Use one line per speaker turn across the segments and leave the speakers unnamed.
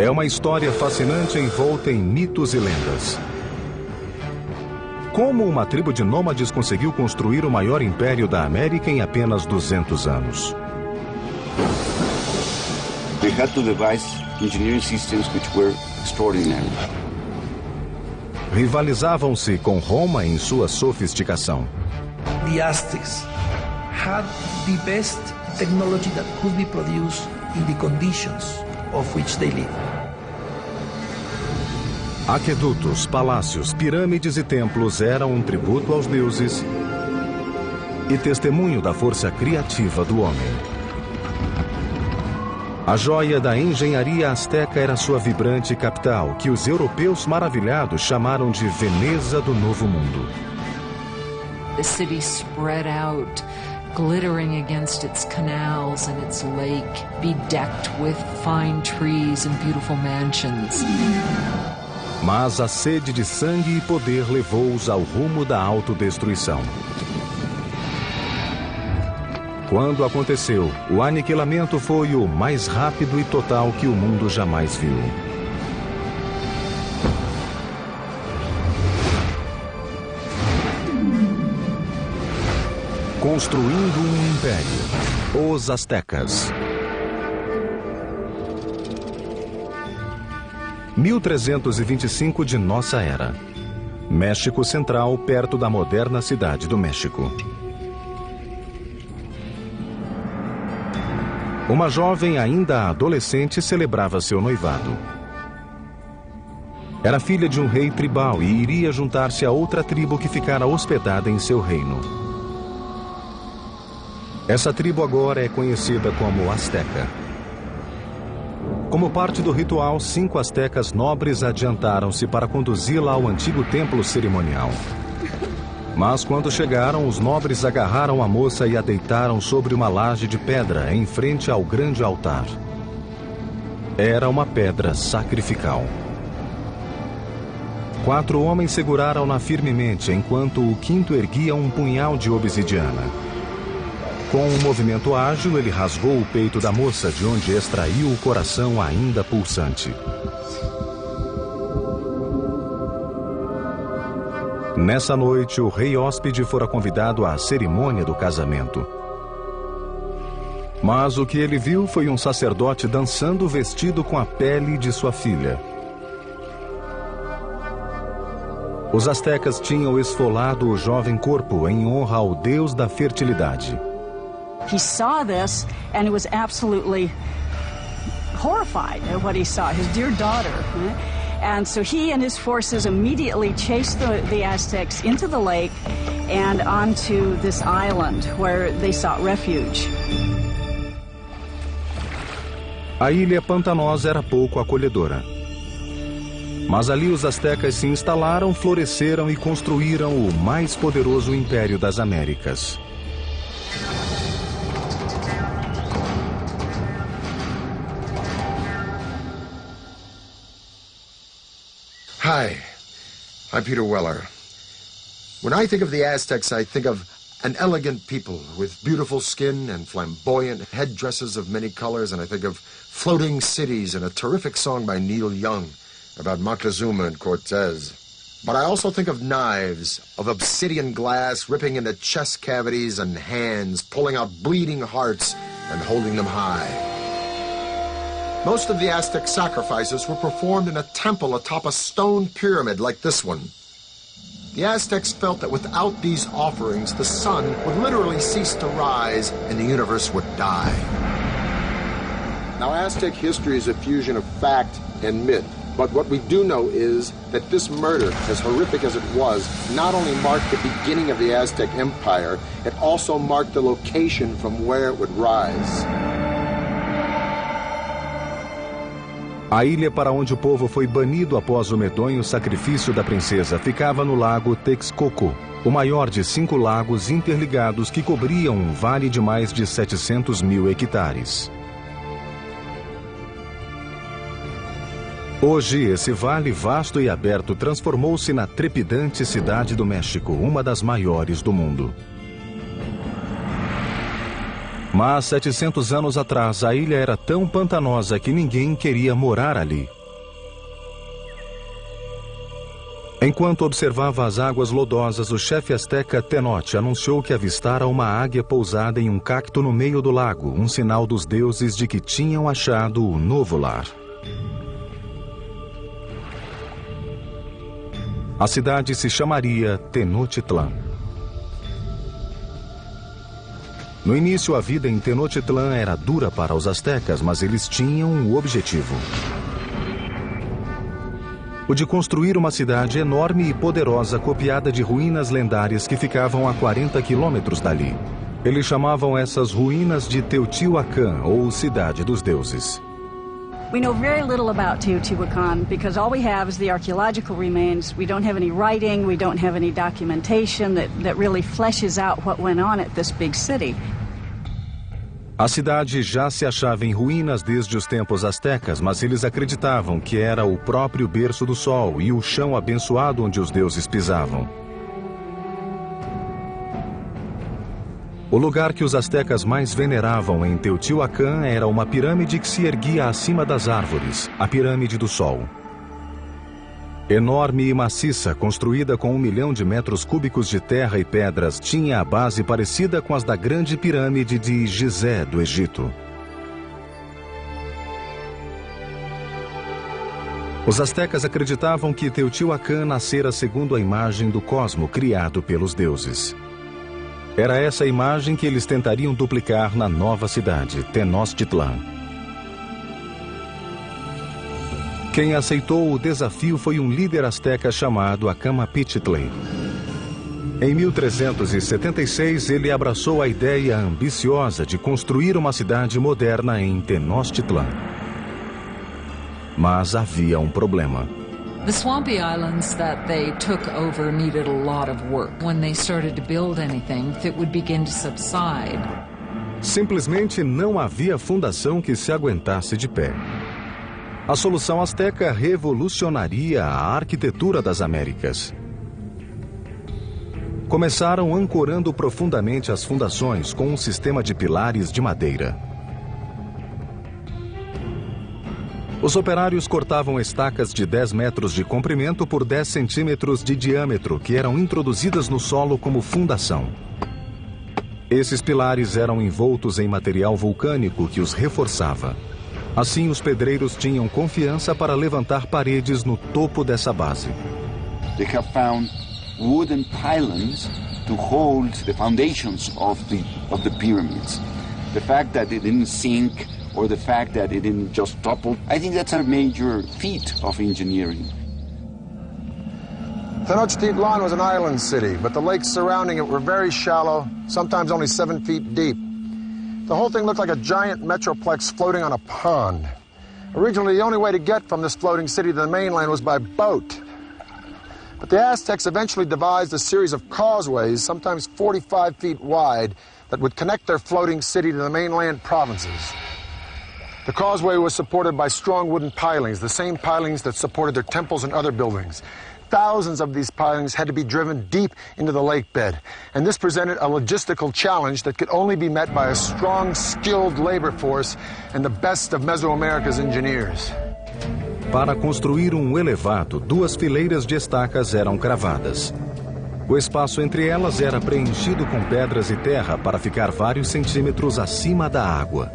É uma história fascinante envolta em mitos e lendas. Como uma tribo de nômades conseguiu construir o maior império da América em apenas 200 anos?
They had to devise engineering systems which were extraordinary.
Rivalizavam-se com Roma em sua sofisticação.
The Aztecs had the best technology that could be produced in the conditions of which they live.
Aquedutos, palácios, pirâmides e templos eram um tributo aos deuses e testemunho da força criativa do homem. A joia da engenharia asteca era sua vibrante capital, que os europeus maravilhados chamaram de Veneza do Novo Mundo.
The city spread out, glittering against its canals and its lake, bedecked with fine trees and beautiful mansions.
Mas a sede de sangue e poder levou-os ao rumo da autodestruição. Quando aconteceu, o aniquilamento foi o mais rápido e total que o mundo jamais viu. Construindo um império. Os Aztecas. 1325 de nossa era. México Central, perto da moderna cidade do México. Uma jovem ainda adolescente celebrava seu noivado. Era filha de um rei tribal e iria juntar-se a outra tribo que ficara hospedada em seu reino. Essa tribo agora é conhecida como Azteca. Como parte do ritual, 5 astecas nobres adiantaram-se para conduzi-la ao antigo templo cerimonial. Mas quando chegaram, os nobres agarraram a moça e a deitaram sobre uma laje de pedra em frente ao grande altar. Era uma pedra sacrificial. 4 homens seguraram-na firmemente, enquanto o quinto erguia um punhal de obsidiana. Com um movimento ágil, ele rasgou o peito da moça, de onde extraiu o coração ainda pulsante. Nessa noite, o rei hóspede fora convidado à cerimônia do casamento. Mas o que ele viu foi um sacerdote dançando vestido com a pele de sua filha. Os astecas tinham esfolado o jovem corpo em honra ao deus da fertilidade.
He saw this and he was absolutely horrified at what he saw, his dear daughter. And so he and his forces immediately chased the Aztecs into the lake and onto this island where they sought refuge.
A ilha pantanosa era pouco acolhedora. Mas ali os astecas se instalaram, floresceram e construíram o mais poderoso império das Américas.
Hi, I'm Peter Weller. When I think of the Aztecs, I think of an elegant people with beautiful skin and flamboyant headdresses of many colors, and I think of floating cities and a terrific song by Neil Young about Moctezuma and Cortez. But I also think of knives, of obsidian glass ripping into chest cavities and hands, pulling out bleeding hearts and holding them high. Most of the Aztec sacrifices were performed in a temple atop a stone pyramid like this one. The Aztecs felt that without these offerings, the sun would literally cease to rise and the universe would die. Now, Aztec history is a fusion of fact and myth. But what we do know is that this murder, as horrific as it was, not only marked the beginning of the Aztec Empire, it also marked the location from where it would rise.
A ilha para onde o povo foi banido após o medonho sacrifício da princesa ficava no lago Texcoco, o maior de 5 lagos interligados que cobriam um vale de mais de 700 mil hectares. Hoje, esse vale vasto e aberto transformou-se na trepidante cidade do México, uma das maiores do mundo. Mas 700 anos atrás, a ilha era tão pantanosa que ninguém queria morar ali. Enquanto observava as águas lodosas, o chefe asteca Tenoch anunciou que avistara uma águia pousada em um cacto no meio do lago, um sinal dos deuses de que tinham achado o novo lar. A cidade se chamaria Tenochtitlan. No início, a vida em Tenochtitlan era dura para os astecas, mas eles tinham um objetivo: o de construir uma cidade enorme e poderosa copiada de ruínas lendárias que ficavam a 40 quilômetros dali. Eles chamavam essas ruínas de Teotihuacan, ou Cidade dos Deuses.
We know very little about Teotihuacan because all we have is the archaeological remains. We don't have any writing, we don't have any documentation that really fleshes out what went on at this big city.
A cidade já se achava em ruínas desde os tempos astecas, mas eles acreditavam que era o próprio berço do sol e o chão abençoado onde os deuses pisavam. O lugar que os astecas mais veneravam em Teotihuacan era uma pirâmide que se erguia acima das árvores, a Pirâmide do Sol. Enorme e maciça, construída com 1 milhão de metros cúbicos de terra e pedras, tinha a base parecida com as da grande pirâmide de Gizé, do Egito. Os astecas acreditavam que Teotihuacan nascera segundo a imagem do cosmo criado pelos deuses. Era essa imagem que eles tentariam duplicar na nova cidade, Tenochtitlan. Quem aceitou o desafio foi um líder asteca chamado Acamapichtli. Em 1376, ele abraçou a ideia ambiciosa de construir uma cidade moderna em Tenochtitlan. Mas havia um problema.
The swampy islands that they took over needed a lot of work. When they started to build anything, it would begin to subside.
Simplesmente não havia fundação que se aguentasse de pé. A solução asteca revolucionaria a arquitetura das Américas. Começaram ancorando profundamente as fundações com um sistema de pilares de madeira. Os operários cortavam estacas de 10 metros de comprimento por 10 centímetros de diâmetro, que eram introduzidas no solo como fundação. Esses pilares eram envoltos em material vulcânico que os reforçava. Assim, os pedreiros tinham confiança para levantar paredes no topo dessa base.
They have found wooden pylons to hold the foundations of the pyramids. The fact that it didn't sink or the fact that it didn't just topple, I think that's a major feat of engineering.
Tenochtitlan was an island city, but the lakes surrounding it were very shallow, sometimes only 7 feet deep. The whole thing looked like a giant metroplex floating on a pond. Originally, the only way to get from this floating city to the mainland was by boat. But the Aztecs eventually devised a series of causeways, sometimes 45 feet wide, that would connect their floating city to the mainland provinces. The causeway was supported by strong wooden pilings, the same pilings that supported their temples and other buildings. Thousands of these pilings had to be driven deep into the lake bed, and this presented a logistical challenge that could only be met by a strong, skilled labor force and the best of Mesoamerica's engineers.
Para construir um elevado, 2 fileiras de estacas eram cravadas. O espaço entre elas era preenchido com pedras e terra para ficar vários centímetros acima da água.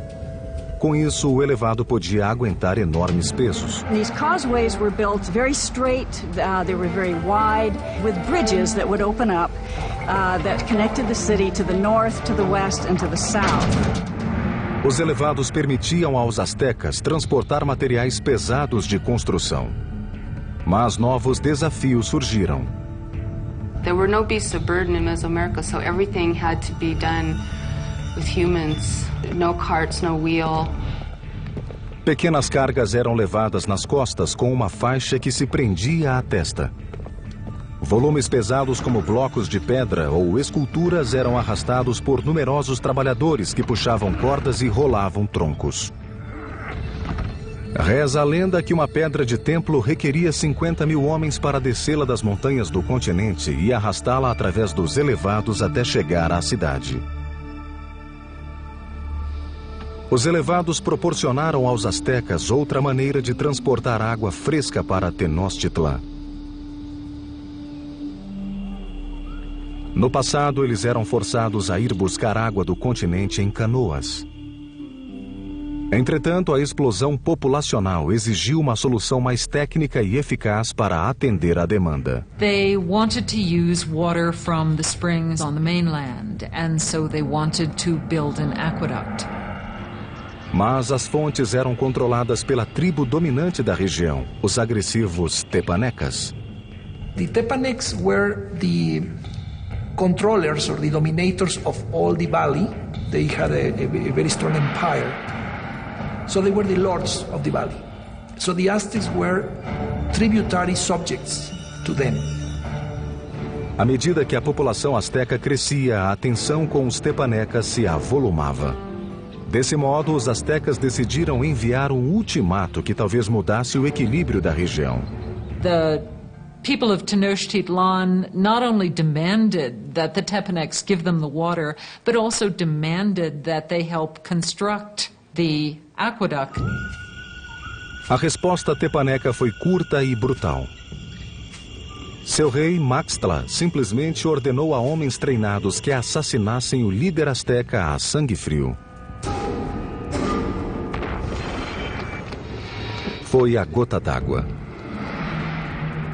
Com isso, o elevado podia aguentar enormes pesos.
These causeways were built very straight, they were very wide, with bridges that would open up that connected the city to the north, to the west, and to the south.
Os elevados permitiam aos astecas transportar materiais pesados de construção. Mas novos desafios surgiram.
There were no beasts of burden in Mesoamerica, so everything had to be done with humans. No carts, no wheel.
Pequenas cargas eram levadas nas costas com uma faixa que se prendia à testa. Volumes pesados como blocos de pedra ou esculturas eram arrastados por numerosos trabalhadores que puxavam cordas e rolavam troncos. Reza a lenda que uma pedra de templo requeria 50 mil homens para descê-la das montanhas do continente e arrastá-la através dos elevados até chegar à cidade. Os elevados proporcionaram aos astecas outra maneira de transportar água fresca para Tenochtitlan. No passado, eles eram forçados a ir buscar água do continente em canoas. Entretanto, a explosão populacional exigiu uma solução mais técnica e eficaz para atender à demanda.
They wanted to use water from the springs on the mainland, and so they wanted to build an aqueduct.
Mas as fontes eram controladas pela tribo dominante da região, os agressivos tepanecas.
The Tepanecs were the controllers or the dominators of all the valley. They had a very strong empire. So they were the lords of the valley. So the Aztecs were tributary subjects to them.
À medida que a população asteca crescia, a tensão com os tepanecas se avolumava. Desse modo, os astecas decidiram enviar um ultimato que talvez mudasse o equilíbrio da região.
The people of Tenochtitlan not only demanded that the Tepanecs give them the water, but also demanded that they help construct the aqueduct.
A resposta tepaneca foi curta e brutal. Seu rei, Maxtla, simplesmente ordenou a homens treinados que assassinassem o líder asteca a sangue frio. Foi a gota d'água.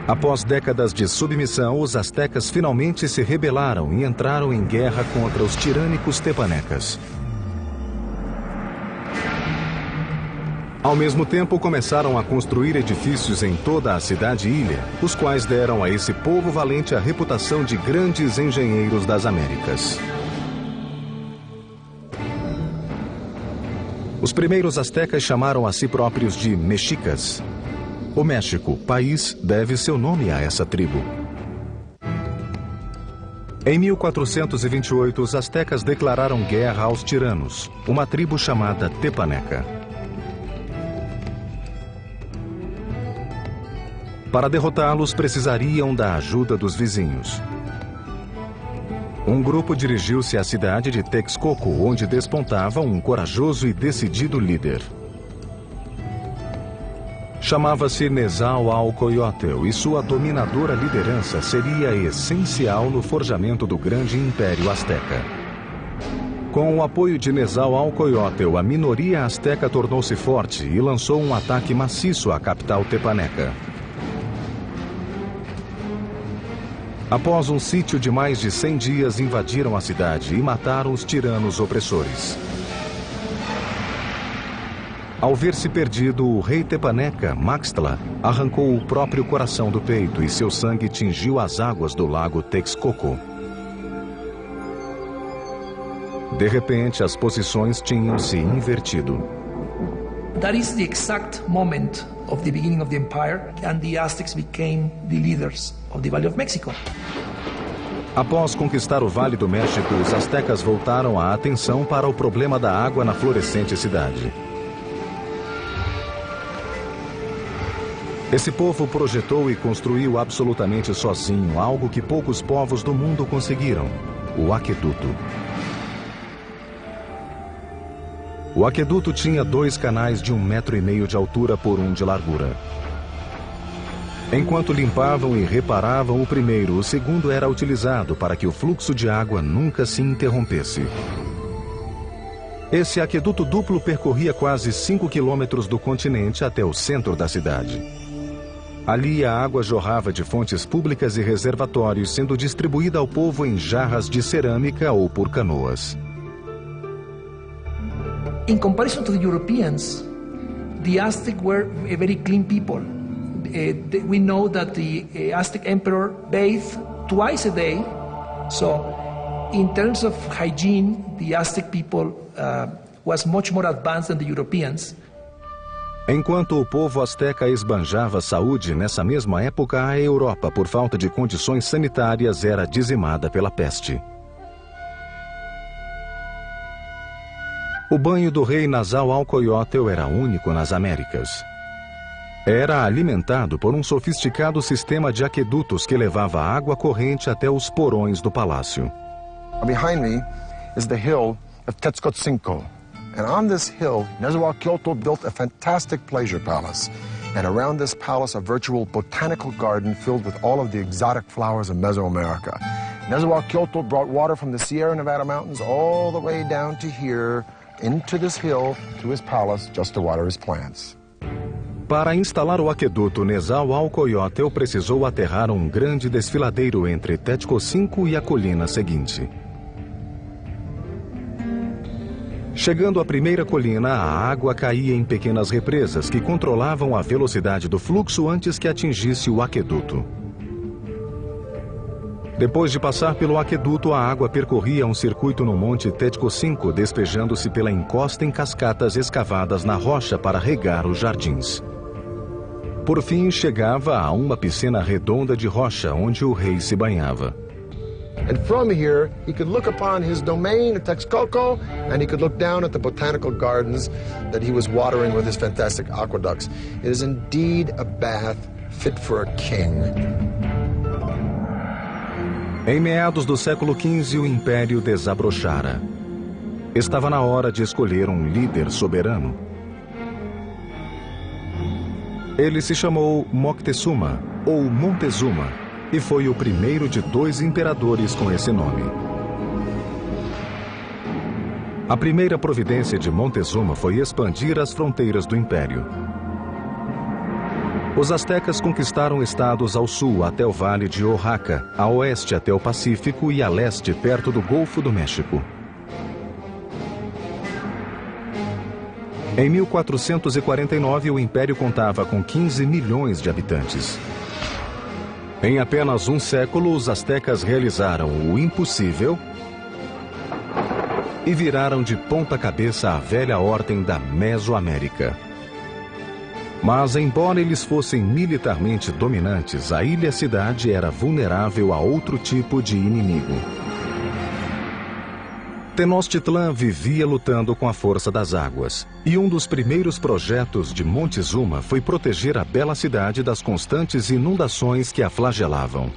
Após décadas de submissão, os astecas finalmente se rebelaram e entraram em guerra contra os tirânicos tepanecas. Ao mesmo tempo, começaram a construir edifícios em toda a cidade-ilha, os quais deram a esse povo valente a reputação de grandes engenheiros das Américas. Os primeiros astecas chamaram a si próprios de mexicas. O México, país, deve seu nome a essa tribo. Em 1428, os astecas declararam guerra aos tiranos, uma tribo chamada tepaneca. Para derrotá-los, precisariam da ajuda dos vizinhos. Um grupo dirigiu-se à cidade de Texcoco, onde despontava um corajoso e decidido líder. Chamava-se Nezahualcóyotl e sua dominadora liderança seria essencial no forjamento do grande império asteca. Com o apoio de Nezahualcóyotl, a minoria asteca tornou-se forte e lançou um ataque maciço à capital tepaneca. Após um sítio de mais de 100 dias, invadiram a cidade e mataram os tiranos opressores. Ao ver-se perdido, o rei tepaneca, Maxtla, arrancou o próprio coração do peito e seu sangue tingiu as águas do lago Texcoco. De repente, as posições tinham se invertido.
That is the exact moment of the beginning of the empire, and the Aztecs became the leaders of the Valley of Mexico.
Após conquistar o Vale do México, os astecas voltaram a atenção para o problema da água na florescente cidade. Esse povo projetou e construiu absolutamente sozinho algo que poucos povos do mundo conseguiram: o aqueduto. O aqueduto tinha 2 canais de 1,5 metro de altura por 1 de largura. Enquanto limpavam e reparavam o primeiro, o segundo era utilizado para que o fluxo de água nunca se interrompesse. Esse aqueduto duplo percorria quase 5 quilômetros do continente até o centro da cidade. Ali a água jorrava de fontes públicas e reservatórios, sendo distribuída ao povo em jarras de cerâmica ou por canoas.
In comparison to the Europeans, the Aztec were a very clean people. We know that the Aztec emperor bathed twice a day. So, in terms of hygiene, the Aztec people was much more advanced than the Europeans.
Enquanto o povo asteca esbanjava saúde, nessa mesma época a Europa, por falta de condições sanitárias, era dizimada pela peste. O banho do rei Nezahualcóyotl era único nas Américas. Era alimentado por um sofisticado sistema de aquedutos que levava água corrente até os porões do palácio.
Behind me is the hill of Tetzcoatzinco. And on this hill, Nezahualcóyotl built a fantastic pleasure palace. And around this palace, a virtual botanical garden filled with all of the exotic flowers of Mesoamerica. Nezahualcóyotl brought water from the Sierra Nevada mountains all the way down to here, into this hill, to his palace, just to water his plants.
Para instalar o aqueduto, Nezahualcóyotl precisou aterrar um grande desfiladeiro entre Tetzcocinco e a colina seguinte. Chegando à primeira colina, a água caía em pequenas represas que controlavam a velocidade do fluxo antes que atingisse o aqueduto. Depois de passar pelo aqueduto, a água percorria um circuito no Monte Tetzcocinco, despejando-se pela encosta em cascatas escavadas na rocha para regar os jardins. Por fim, chegava a uma piscina redonda de rocha, onde o rei se banhava.
And from here, he could look upon his domain at Texcoco, and he could look down at the botanical gardens that he was watering with his fantastic aqueducts. It is indeed a bath fit for a king.
Em meados do século XV, o Império desabrochara. Estava na hora de escolher um líder soberano. Ele se chamou Moctezuma, ou Montezuma, e foi o primeiro de 2 imperadores com esse nome. A primeira providência de Montezuma foi expandir as fronteiras do Império. Os astecas conquistaram estados ao sul até o Vale de Oaxaca, a oeste até o Pacífico e a leste perto do Golfo do México. Em 1449, o Império contava com 15 milhões de habitantes. Em apenas um século, os astecas realizaram o impossível e viraram de ponta cabeça a velha ordem da Mesoamérica. Mas, embora eles fossem militarmente dominantes, a ilha-cidade era vulnerável a outro tipo de inimigo. Tenochtitlan vivia lutando com a força das águas, e um dos primeiros projetos de Montezuma foi proteger a bela cidade das constantes inundações que a flagelavam.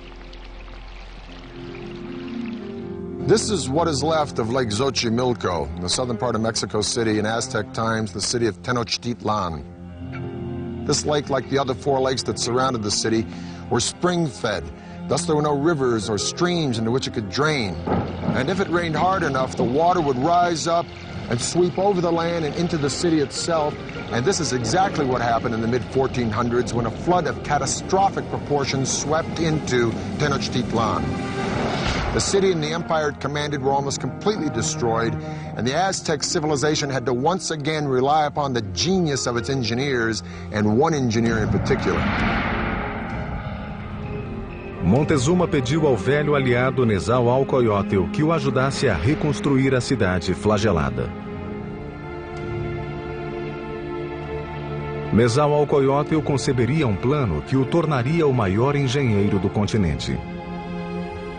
This is what is left of Lake Xochimilco, in the southern part of Mexico City, in Aztec times, the city of Tenochtitlan. This lake, like the other 4 lakes that surrounded the city, were spring-fed. Thus, there were no rivers or streams into which it could drain. And if it rained hard enough, the water would rise up and sweep over the land and into the city itself. And this is exactly what happened in the mid-1400s when a flood of catastrophic proportions swept into Tenochtitlan. The city and the empire it commanded were almost completely destroyed, and the Aztec civilization had to once again rely upon the genius of its engineers, and one engineer in particular.
Montezuma pediu ao velho aliado Nezahualcóyotl que o ajudasse a reconstruir a cidade flagelada. Nezahualcóyotl conceberia um plano que o tornaria o maior engenheiro do continente.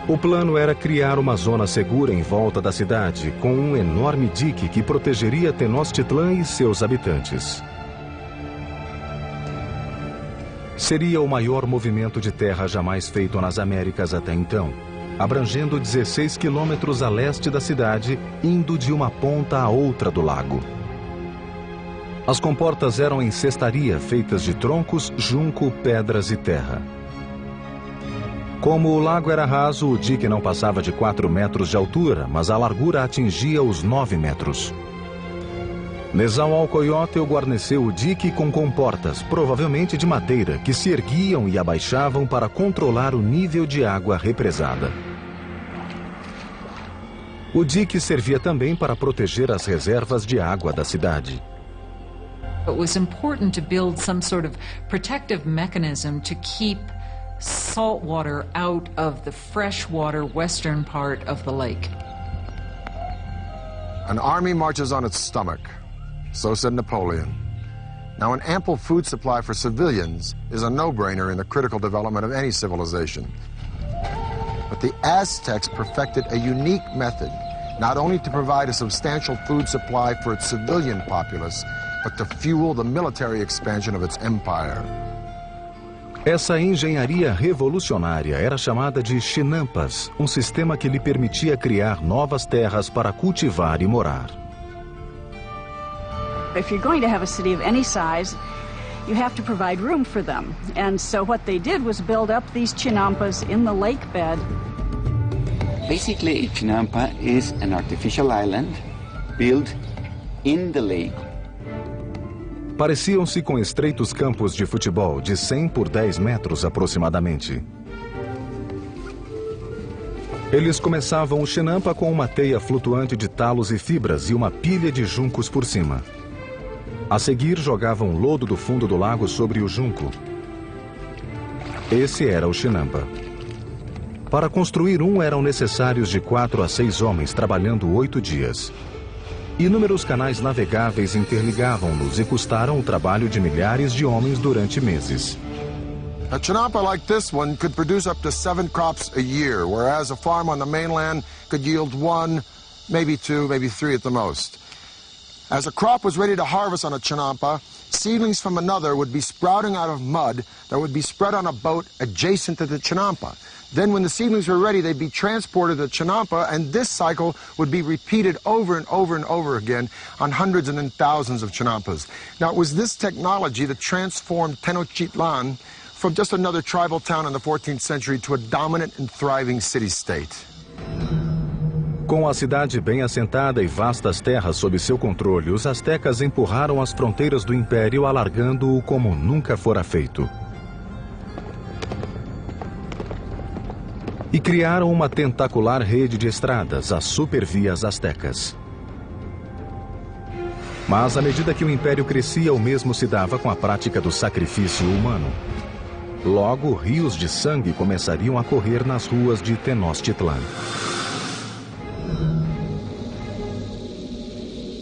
O plano era criar uma zona segura em volta da cidade, com um enorme dique que protegeria Tenochtitlan e seus habitantes. Seria o maior movimento de terra jamais feito nas Américas até então, abrangendo 16 quilômetros a leste da cidade, indo de uma ponta à outra do lago. As comportas eram em cestaria feitas de troncos, junco, pedras e terra. Como o lago era raso, o dique não passava de 4 metros de altura, mas a largura atingia os 9 metros. Nezahualcóyotl guarneceu o dique com comportas, provavelmente de madeira, que se erguiam e abaixavam para controlar o nível de água represada. O dique servia também para proteger as reservas de água da cidade.
It was important to build some sort of protective mechanism to keep salt water out of the freshwater western part of the lake.
An army marches on its stomach. So said Napoleon. Now, an ample food supply for civilians is a no-brainer in the critical development of any civilization. But the Aztecs perfected a unique method, not only to provide a substantial food supply for its civilian populace, but to fuel the military expansion of its empire.
Essa engenharia revolucionária era chamada de chinampas, um sistema que lhe permitia criar novas terras para cultivar e morar.
If you're going to have a city of any size, you have to provide room for them. And so what they did was build up these chinampas in the lake bed.
Basically, Chinampa is an artificial island built in the lake.
Pareciam-se com estreitos campos de futebol de 100 por 10 metros aproximadamente. Eles começavam o Chinampa com uma teia flutuante de talos e fibras e uma pilha de juncos por cima. A seguir, jogavam lodo do fundo do lago sobre o junco. Esse era o Chinampa. Para construir um, eram necessários de 4 a 6 homens trabalhando 8 dias. Inúmeros canais navegáveis interligavam-nos e custaram o trabalho de milhares de homens durante meses.
A Chinampa like this one could produce up to 7 crops a year, whereas a farm on the mainland could yield 1, maybe 2, maybe 3 at the most. As a crop was ready to harvest on a Chinampa, seedlings from another would be sprouting out of mud that would be spread on a boat adjacent to the Chinampa. Then when the seedlings were ready, they'd be transported to Chinampa, and this cycle would be repeated over and over and over again on hundreds and then thousands of Chinampas. Now, it was this technology that transformed Tenochtitlan from just another tribal town in the 14th century to a dominant and thriving city-state.
Com a cidade bem assentada e vastas terras sob seu controle, os astecas empurraram as fronteiras do império, alargando-o como nunca fora feito. E criaram uma tentacular rede de estradas, as supervias astecas. Mas à medida que o império crescia, o mesmo se dava com a prática do sacrifício humano. Logo, rios de sangue começariam a correr nas ruas de Tenochtitlan.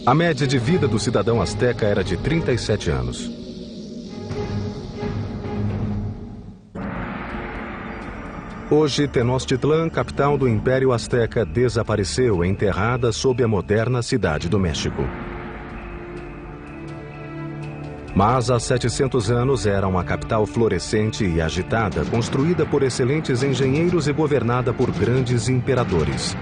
A média de vida do cidadão asteca era de 37 anos. Hoje, Tenochtitlan, capital do Império Azteca, desapareceu, enterrada sob a moderna cidade do México. Mas há 700 anos era uma capital florescente e agitada, construída por excelentes engenheiros e governada por grandes imperadores.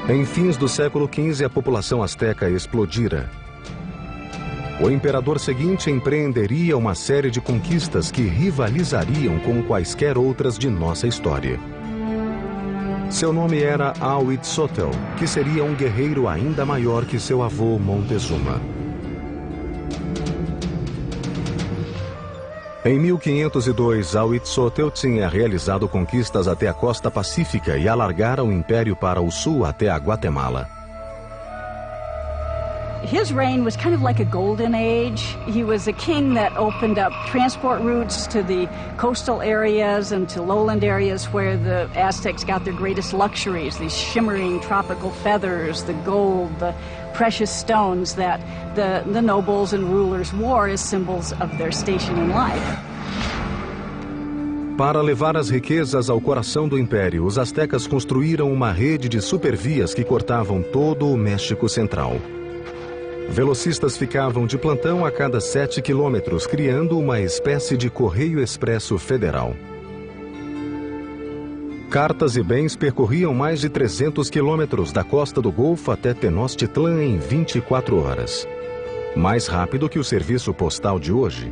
Em fins do século XV, a população asteca explodira. O imperador seguinte empreenderia uma série de conquistas que rivalizariam com quaisquer outras de nossa história. Seu nome era Huitzotl, que seria um guerreiro ainda maior que seu avô Montezuma. Em 1502, Huitzotl tinha realizado conquistas até a costa pacífica e alargara o império para o sul até a Guatemala.
His reign was kind of like a golden age. He was a king that opened up transport routes to the coastal areas and to lowland areas where the Aztecs got their greatest luxuries, these shimmering tropical feathers, the gold, the precious stones that the nobles and rulers wore as symbols of their station in life.
Para levar as riquezas ao coração do império, os astecas construíram uma rede de supervias que cortavam todo o México Central. Velocistas ficavam de plantão a cada 7 quilômetros, criando uma espécie de correio expresso federal. Cartas e bens percorriam mais de 300 quilômetros da costa do Golfo até Tenochtitlan em 24 horas. Mais rápido que o serviço postal de hoje.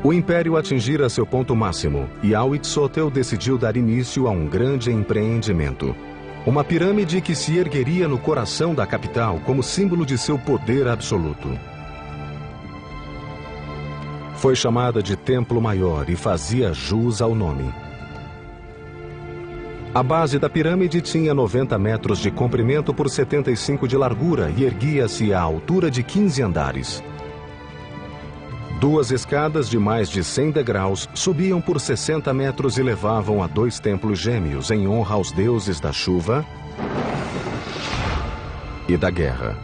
O império atingira seu ponto máximo e Huitzotl decidiu dar início a um grande empreendimento. Uma pirâmide que se ergueria no coração da capital como símbolo de seu poder absoluto. Foi chamada de Templo Maior e fazia jus ao nome. A base da pirâmide tinha 90 metros de comprimento por 75 de largura e erguia-se à altura de 15 andares. 2 escadas de mais de 100 degraus subiam por 60 metros e levavam a 2 templos gêmeos em honra aos deuses da chuva e da guerra.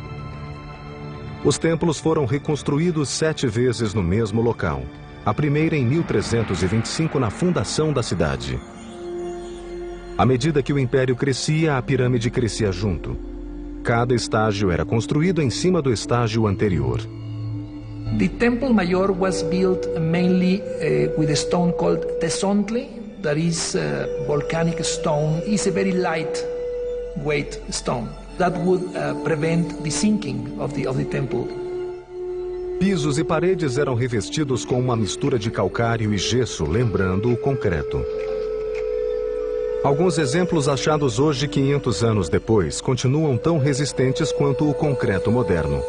Os templos foram reconstruídos 7 vezes no mesmo local. A primeira em 1325 na fundação da cidade. À medida que o império crescia, a pirâmide crescia junto. Cada estágio era construído em cima do estágio anterior.
The Temple Mayor was built mainly with a stone called Tezontli, that is volcanic stone. It's a very lightweight stone that would prevent the sinking of the temple.
Pisos e paredes eram revestidos com uma mistura de calcário e gesso, lembrando o concreto. Alguns exemplos achados hoje, 500 anos depois, continuam tão resistentes quanto o concreto moderno.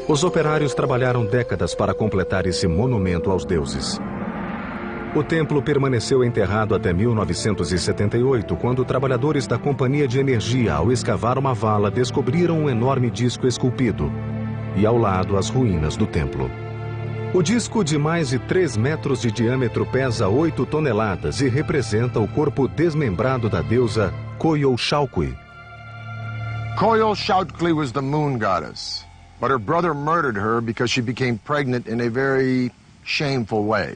Os operários trabalharam décadas para completar esse monumento aos deuses. O templo permaneceu enterrado até 1978, quando trabalhadores da Companhia de Energia, ao escavar uma vala, descobriram um enorme disco esculpido e, ao lado, as ruínas do templo. O disco, de mais de 3 metros de diâmetro, pesa 8 toneladas e representa o corpo desmembrado da deusa Coyolxauhqui.
Coyolxauhqui was the moon goddess, but her brother murdered her because she became pregnant in a very shameful way.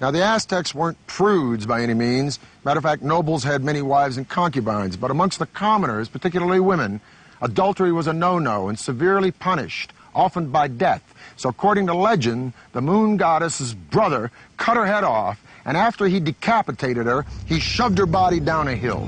Now, the Aztecs weren't prudes by any means. Matter of fact, nobles had many wives and concubines, but amongst the commoners, particularly women, adultery was a no-no and severely punished, often by death. So according to legend, the moon goddess's brother cut her head off, and after he decapitated her, he shoved her body down a hill.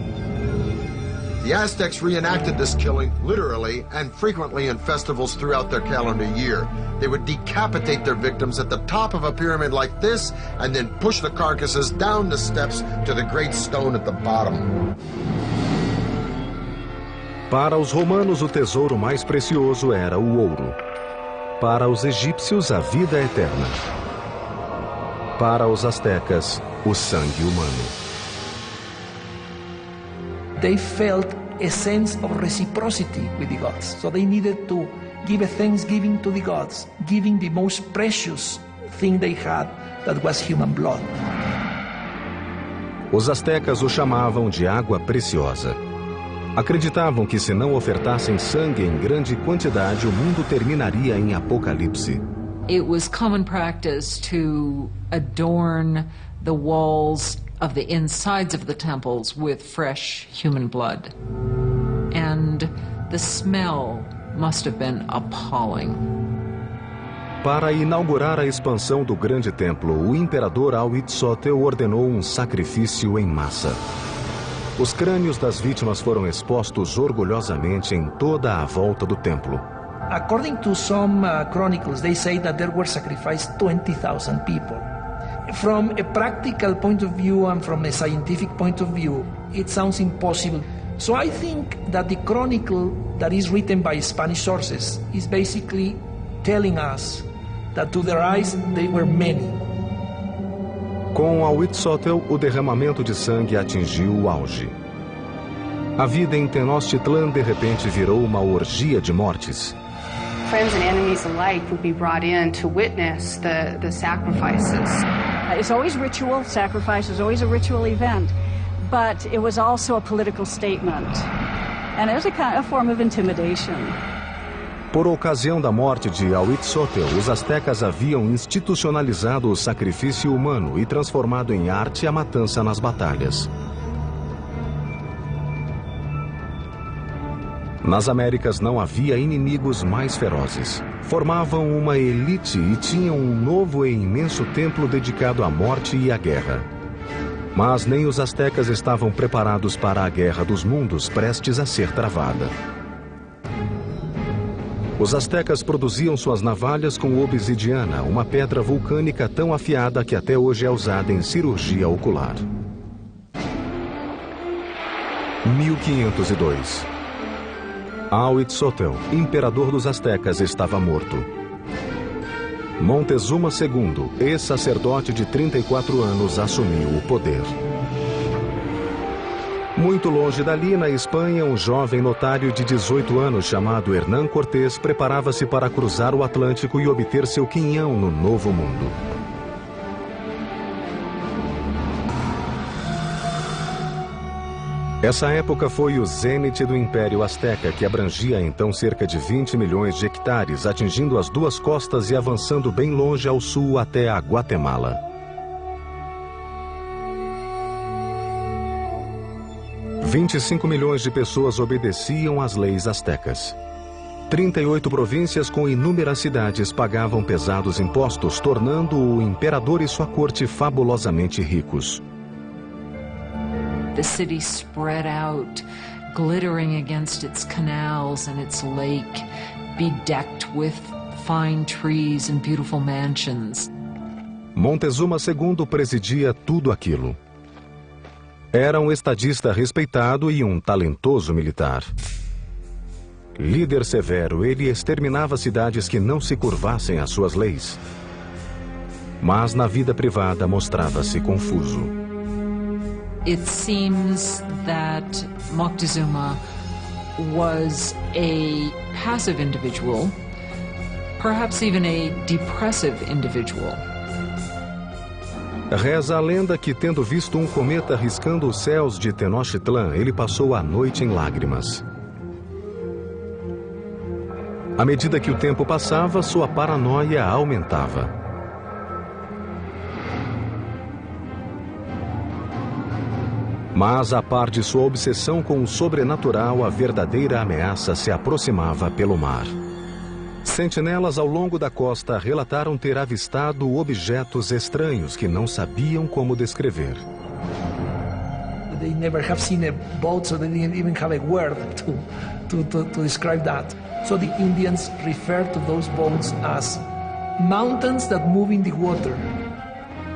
The Aztecs reenacted this killing literally and frequently in festivals throughout their calendar year. They would decapitate their victims at the top of a pyramid like this and then push the carcasses down the steps to the great stone at the bottom.
Para os romanos, o tesouro mais precioso era o ouro. Para os egípcios, a vida eterna. Para os astecas, o sangue humano.
They felt a sense of reciprocity with the gods. So they needed to give a thanksgiving to the gods, giving the most precious thing they had, that was human blood.
Os astecas o chamavam de água preciosa. Acreditavam que se não ofertassem sangue em grande quantidade, o mundo terminaria em apocalipse.
It was common practice to adorn the walls of the insides of the temples with fresh human blood. And the smell must have been appalling.
Para inaugurar a expansão do grande templo, o imperador Huitzilopochtli ordenou um sacrifício em massa. Os crânios das vítimas foram expostos orgulhosamente em toda a volta do templo.
According to some chronicles, they say that there were sacrificed 20,000 people. From a practical point of view and from a scientific point of view, it sounds impossible. So I think that the chronicle that is written by Spanish sources is basically telling us that to their eyes they were many.
Com Huitzilopochtli, o derramamento de sangue atingiu o auge. A vida em Tenochtitlan de repente virou uma orgia de mortes.
Friends and enemies alike would be brought in to witness the sacrifices.
It's always ritual. Sacrifice is always a ritual event, but it was also a political statement, and it was a form of intimidation.
Por ocasião da morte de Huitzilopochtli, os astecas haviam institucionalizado o sacrifício humano e transformado em arte a matança nas batalhas. Nas Américas não havia inimigos mais ferozes. Formavam uma elite e tinham um novo e imenso templo dedicado à morte e à guerra. Mas nem os astecas estavam preparados para a guerra dos mundos prestes a ser travada. Os astecas produziam suas navalhas com obsidiana, uma pedra vulcânica tão afiada que até hoje é usada em cirurgia ocular. 1502. Huitzilopochtli, imperador dos astecas, estava morto. Montezuma II, ex-sacerdote de 34 anos, assumiu o poder. Muito longe dali, na Espanha, um jovem notário de 18 anos chamado Hernán Cortés preparava-se para cruzar o Atlântico e obter seu quinhão no Novo Mundo. Essa época foi o zênite do Império Azteca, que abrangia então cerca de 20 milhões de hectares, atingindo as duas costas e avançando bem longe ao sul até a Guatemala. 25 milhões de pessoas obedeciam às leis astecas. 38 províncias com inúmeras cidades pagavam pesados impostos, tornando o imperador e sua corte fabulosamente ricos.
The city spread out, glittering against its canals and its lake, be decked with fine trees and beautiful mansions.
Montezuma II presidia tudo aquilo. Era um estadista respeitado e um talentoso militar. Líder severo, ele exterminava cidades que não se curvassem às suas leis. Mas na vida privada mostrava-se confuso.
It seems that Moctezuma was a passive individual, perhaps even a depressive individual.
Reza a lenda que, tendo visto um cometa riscando os céus de Tenochtitlan, ele passou a noite em lágrimas. À medida que o tempo passava, sua paranoia aumentava. Mas, a par de sua obsessão com o sobrenatural, a verdadeira ameaça se aproximava pelo mar. Sentinelas ao longo da costa relataram ter avistado objetos estranhos que não sabiam como descrever.
They never have seen a boat, so they didn't even have a word to describe that. So the Indians refer to those boats as mountains that move in the water.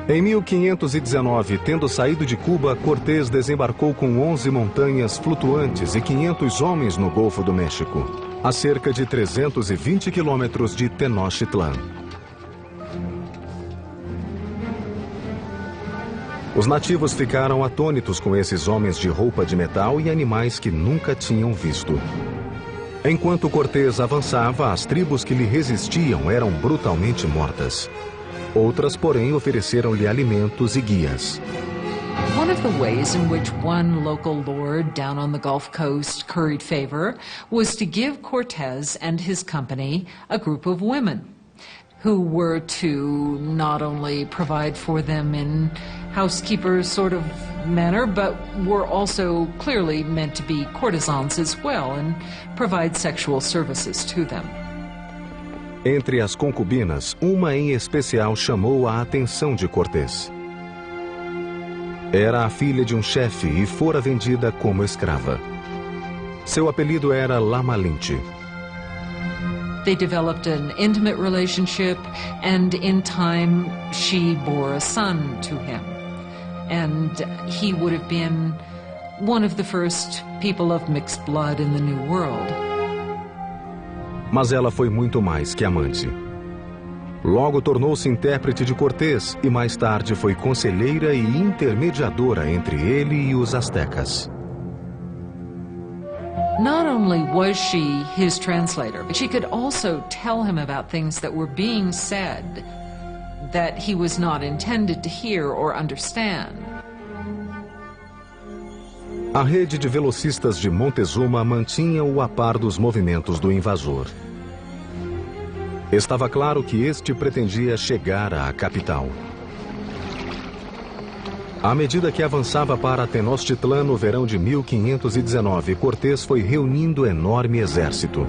Em 1519, tendo saído de Cuba, Cortés desembarcou com 11 montanhas flutuantes e 500 homens no Golfo do México, a cerca de 320 quilômetros de Tenochtitlan. Os nativos ficaram atônitos com esses homens de roupa de metal e animais que nunca tinham visto. Enquanto Cortés avançava, as tribos que lhe resistiam eram brutalmente mortas. Outras, porém, ofereceram-lhe alimentos e guias.
One of the ways in which one local lord down on the Gulf Coast curried favor was to give Cortés and his company a group of women who were to not only provide for them in housekeeper sort of manner, but were also clearly meant to be courtesans as well and provide sexual services to them.
Entre as concubinas, uma em especial chamou a atenção de Cortés. Era a filha de um chefe e fora vendida como escrava. Seu apelido era La Malinche.
They developed an intimate relationship, and in time she bore a son to him. And he would have been one of the first people of mixed blood in the New World.
Mas ela foi muito mais que amante. Logo tornou-se intérprete de Cortés e mais tarde foi conselheira e intermediadora entre ele e os astecas.
Not only was she his translator, but she could also tell him about things that were being said that he was not intended to hear or understand.
A rede de velocistas de Montezuma mantinha-o a par dos movimentos do invasor. Estava claro que este pretendia chegar à capital. À medida que avançava para Tenochtitlan no verão de 1519, Cortés foi reunindo enorme exército.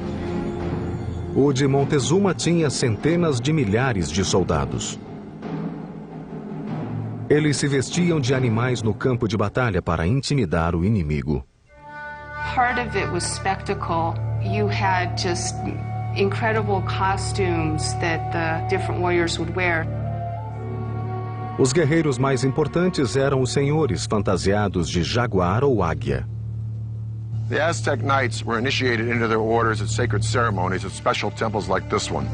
O de Montezuma tinha centenas de milhares de soldados. Eles se vestiam de animais no campo de batalha para intimidar o inimigo.
Part of it was spectacle. You had just incredible costumes that the different warriors would wear.
Os guerreiros mais importantes eram os senhores fantasiados de jaguar ou águia.
The Aztec knights were initiated into their orders at sacred ceremonies at special temples like this one.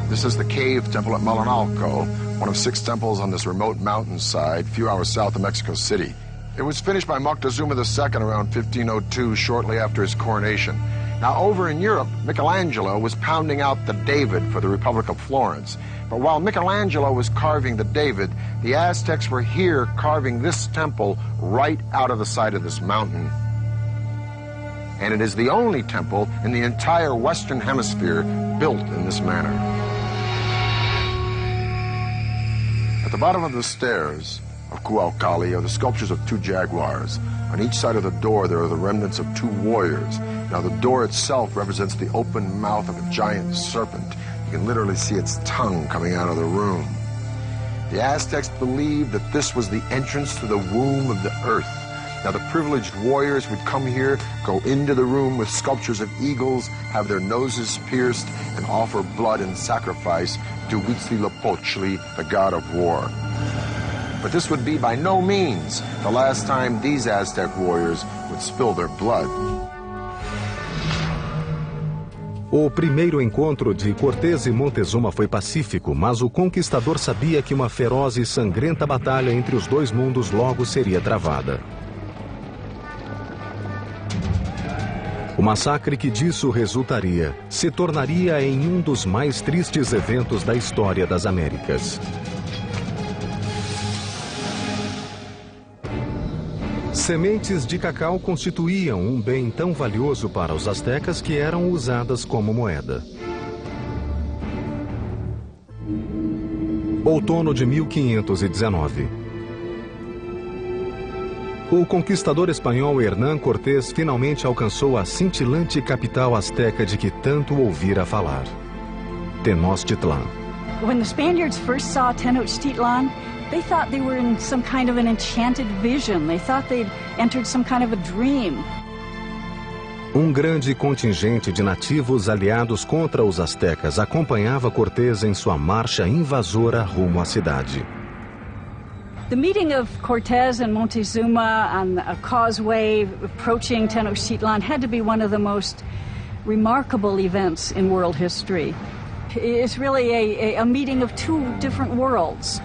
This is the cave temple at Malinalco, one of 6 temples on this remote mountainside, a few hours south of Mexico City. It was finished by Moctezuma II around 1502, shortly after his coronation. Now, over in Europe, Michelangelo was pounding out the David for the Republic of Florence. But while Michelangelo was carving the David, the Aztecs were here carving this temple right out of the side of this mountain. And it is the only temple in the entire Western Hemisphere built in this manner. At the bottom of the stairs of Cuauhtli are the sculptures of 2 jaguars. On each side of the door, there are the remnants of 2 warriors. Now, the door itself represents the open mouth of a giant serpent. You can literally see its tongue coming out of the room. The Aztecs believed that this was the entrance to the womb of the earth, Now, the privileged warriors would come here, go into the room with sculptures of eagles, have their noses pierced, and offer blood and sacrifice to Huitzilopochtli, the god of war. But this would be by no means the last time these Aztec warriors would spill their blood.
O primeiro encontro de Cortés e Montezuma foi pacífico, mas o conquistador sabia que uma feroz e sangrenta batalha entre os dois mundos logo seria travada. O massacre que disso resultaria se tornaria em um dos mais tristes eventos da história das Américas. Sementes de cacau constituíam um bem tão valioso para os astecas que eram usadas como moeda. Outono de 1519. O conquistador espanhol Hernán Cortés finalmente alcançou a cintilante capital asteca de que tanto ouvira falar, Tenochtitlan.
When the Spaniards first saw Tenochtitlan, they thought they were in some kind of an enchanted vision. They thought they'd entered some kind of a dream.
Um grande contingente de nativos aliados contra os astecas acompanhava Cortés em sua marcha invasora rumo à cidade.
The meeting of Cortés and Montezuma on a causeway approaching Tenochtitlan had to be one of the most remarkable events in world history. It's really a meeting of two different worlds.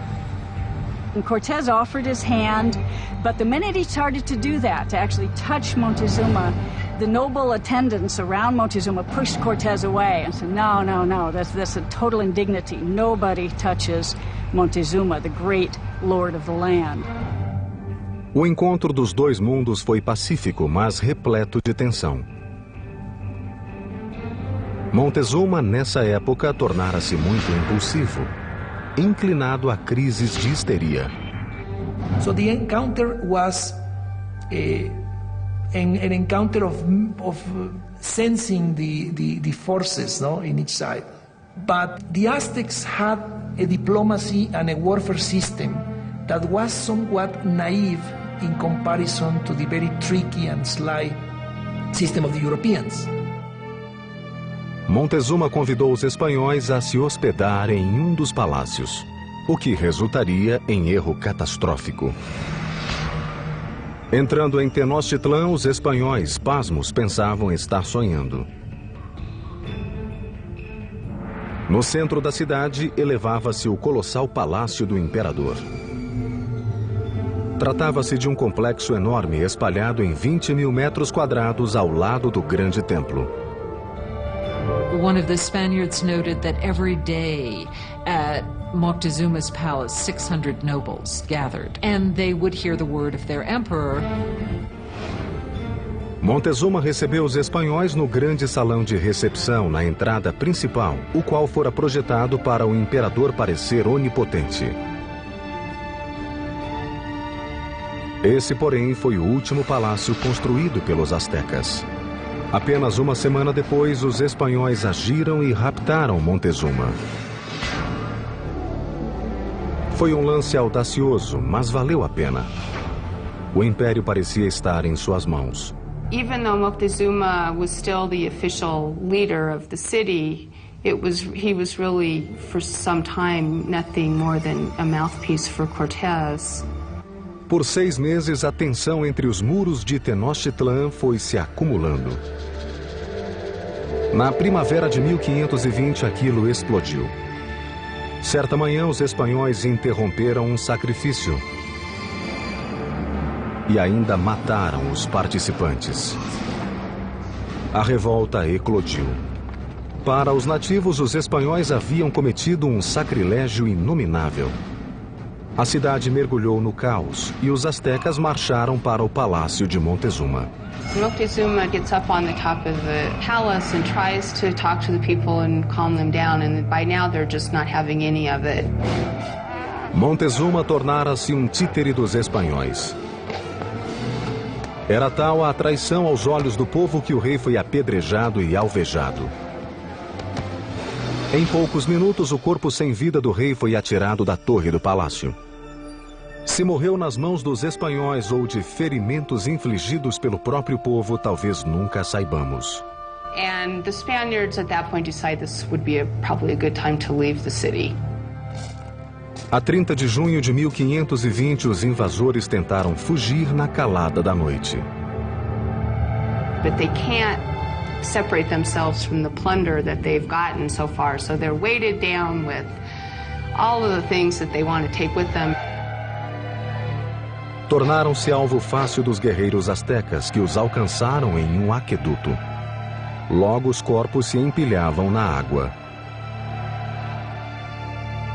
And Cortés offered his hand, but the minute he started to do that, to actually touch Montezuma, the noble attendants around Montezuma pushed Cortés away and said, no, no, no, that's a total indignity. Nobody touches Montezuma, the great lord of the land.
O encontro dos dois mundos foi pacífico, mas repleto de tensão. Montezuma, nessa época, tornara-se muito impulsivo, inclinado a crises de histeria.
So the encounter was an encounter of sensing the forces, no, in each side. But the Aztecs had a diplomacy and a warfare system that was somewhat naive in comparison to the very tricky and sly system of the Europeans.
Montezuma convidou os espanhóis a se hospedar em um dos palácios, o que resultaria em erro catastrófico. Entrando em Tenochtitlan, os espanhóis, pasmos, pensavam estar sonhando. No centro da cidade, elevava-se o colossal palácio do imperador. Tratava-se de um complexo enorme espalhado em 20.000 metros quadrados ao lado do grande templo.
One of the Spaniards noted that every day at Moctezuma's palace, 600 nobles gathered, and they would hear the word of their emperor.
Montezuma recebeu os espanhóis no grande salão de recepção na entrada principal, o qual fora projetado para o imperador parecer onipotente. Esse, porém, foi o último palácio construído pelos astecas. Apenas uma semana depois, os espanhóis agiram e raptaram Montezuma. Foi um lance audacioso, mas valeu a pena. O império parecia estar em suas mãos.
Even though Moctezuma was still the official leader of the city, he was really, for some time, nothing more than a mouthpiece for Cortés.
Por 6 meses, a tensão entre os muros de Tenochtitlan foi se acumulando. Na primavera de 1520, aquilo explodiu. Certa manhã, os espanhóis interromperam um sacrifício e ainda mataram os participantes. A revolta eclodiu. Para os nativos, os espanhóis haviam cometido um sacrilégio inominável. A cidade mergulhou no caos e os astecas marcharam para o palácio de Montezuma.
Moctezuma gets up on the top of the palace and tries to talk to the people and calm them down, and by now they're just not having any of it.
Montezuma tornara-se um títere dos espanhóis. Era tal a traição aos olhos do povo que o rei foi apedrejado e alvejado. Em poucos minutos, o corpo sem vida do rei foi atirado da torre do palácio. Se morreu nas mãos dos espanhóis ou de ferimentos infligidos pelo próprio povo, talvez nunca saibamos.
And the Spaniards at that point decided this would be probably a good time to leave the city.
A 30 de junho de 1520, os invasores tentaram fugir na calada da noite.
But they can't separate themselves from the plunder that they've gotten so far, so they're weighted down with all of the things that they want to take with them.
Tornaram-se alvo fácil dos guerreiros astecas, que os alcançaram em um aqueduto. Logo os corpos se empilhavam na água.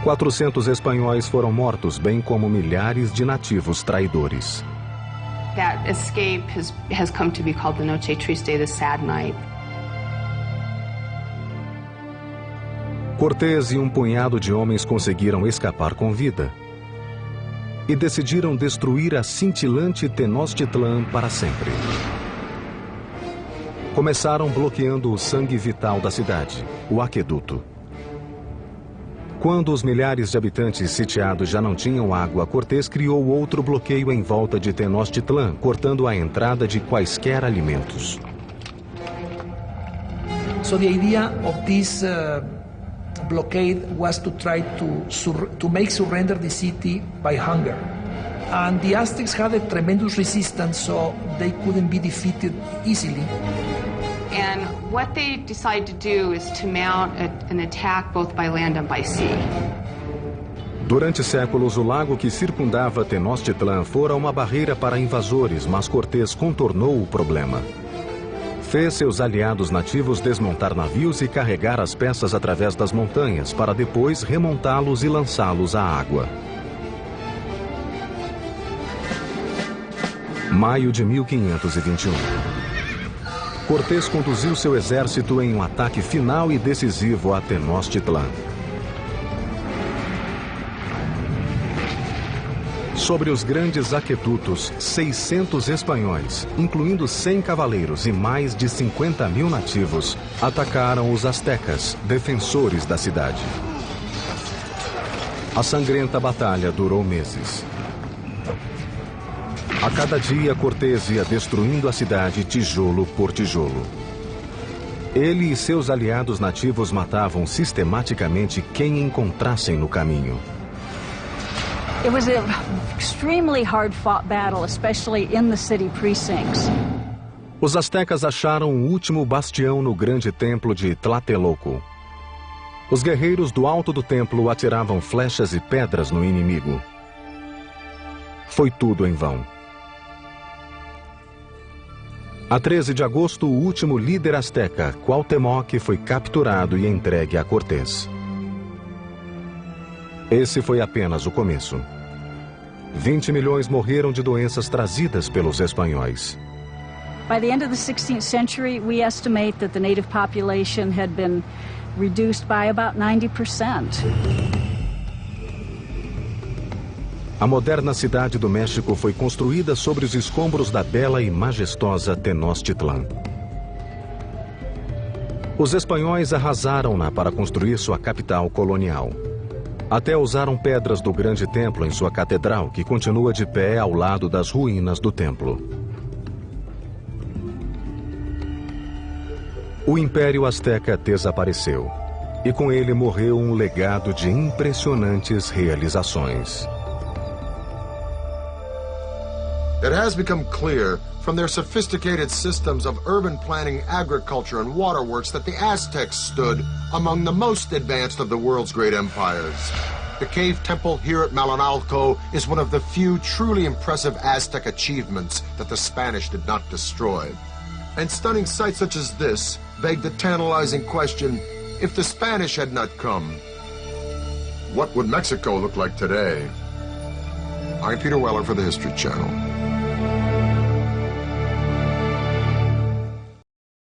400 espanhóis foram mortos, bem como milhares de nativos traidores.
That escape has come to be called the Noche Triste, the sad night.
Cortés e um punhado de homens conseguiram escapar com vida e decidiram destruir a cintilante Tenochtitlan para sempre. Começaram bloqueando o sangue vital da cidade, o aqueduto. Quando os milhares de habitantes sitiados já não tinham água, Cortés criou outro bloqueio em volta de Tenochtitlan, cortando a entrada de quaisquer alimentos.
So the idea of this blockade was to try to make surrender the city by hunger. And the Aztecs had a tremendous resistance, so they couldn't be defeated easily.
And what they decide to do is to mount an attack both by land and by sea.
Durante séculos, o lago que circundava Tenochtitlan fora uma barreira para invasores, mas Cortés contornou o problema. Fez seus aliados nativos desmontar navios e carregar as peças através das montanhas, para depois remontá-los e lançá-los à água. Maio de 1521. Cortés conduziu seu exército em um ataque final e decisivo a Tenochtitlan. Sobre os grandes aquedutos, 600 espanhóis, incluindo 100 cavaleiros e mais de 50.000 nativos, atacaram os astecas, defensores da cidade. A sangrenta batalha durou meses. A cada dia, Cortés ia destruindo a cidade tijolo por tijolo. Ele e seus aliados nativos matavam sistematicamente quem encontrassem no caminho.
It was an extremely hard-fought battle, especially in the city precincts.
Os astecas acharam um último bastião no grande templo de Tlatelolco. Os guerreiros do alto do templo atiravam flechas e pedras no inimigo. Foi tudo em vão. A 13 de agosto, o último líder asteca, Cuauhtémoc, foi capturado e entregue a Cortés. Esse foi apenas o começo. 20 milhões morreram de doenças trazidas pelos espanhóis.
By the end of the 16th century, we estimate that the native population had been reduced by about 90%.
A moderna cidade do México foi construída sobre os escombros da bela e majestosa Tenochtitlan. Os espanhóis arrasaram-na para construir sua capital colonial. Até usaram pedras do grande templo em sua catedral, que continua de pé ao lado das ruínas do templo. O Império Azteca desapareceu, e com ele morreu um legado de impressionantes realizações.
It has become clear from their sophisticated systems of urban planning, agriculture, and waterworks that the Aztecs stood among the most advanced of the world's great empires. The cave temple here at Malinalco is one of the few truly impressive Aztec achievements that the Spanish did not destroy. And stunning sights such as this beg the tantalizing question, if the Spanish had not come, what would Mexico look like today? I'm Peter Weller for the History Channel.